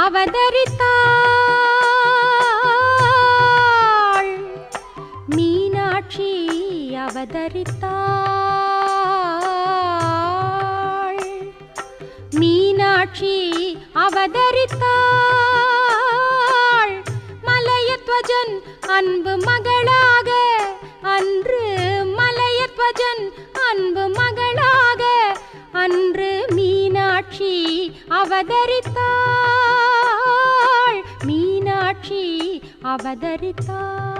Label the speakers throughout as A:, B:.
A: அவதரித்தாள். மீனாட்சி அவதரித்தாள். மீனாட்சி அவதரித்தாள். மலையத்வஜன் அன்பு மகளாக அன்று மலையத்வஜன் அன்பு மகளாக அன்று மீனாட்சி அவதரித்தாள். மீனாட்சி அவதரித்தாள்.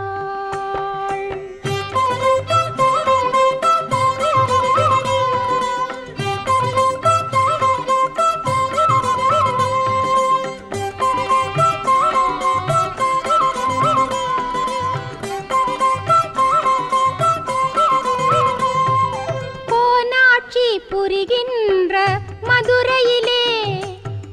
A: புரிகின்ற மதுரையிலே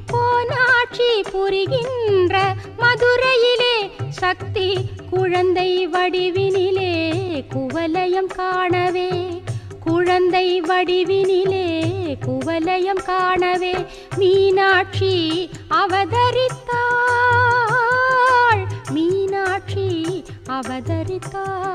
A: கோனாட்சி புரிகின்ற மதுரையிலே சக்தி குழந்தை வடிவினிலே குவலயம் காணவே குழந்தை வடிவினிலே குவலயம் காணவே மீனாட்சி அவதரித்தாள். மீனாட்சி அவதரித்தாள்.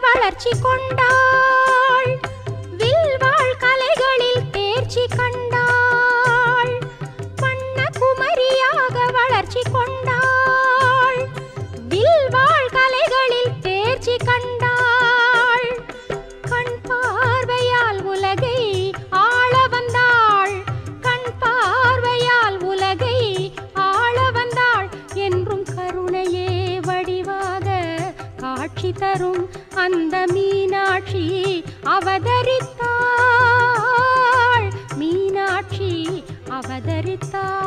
A: வளர்ச்சி கொண்டாள். வில்வாள் கலைகளில் தேர்ச்சி கண்டாள். வண்ண குமரியாக வளர்ச்சி கொண்டாள். வில்வாள் கலைகளில் தேர்ச்சி கண்டாள். கண் பார்வையால் உலகை ஆள வந்தாள். கண் பார்வையால் உலகை ஆள வந்தாள். என்றும் கருணையே வடிவாக காட்சி தரும் அந்த மீனாட்சி அவதரித்தாள். மீனாட்சி அவதரித்தாள்.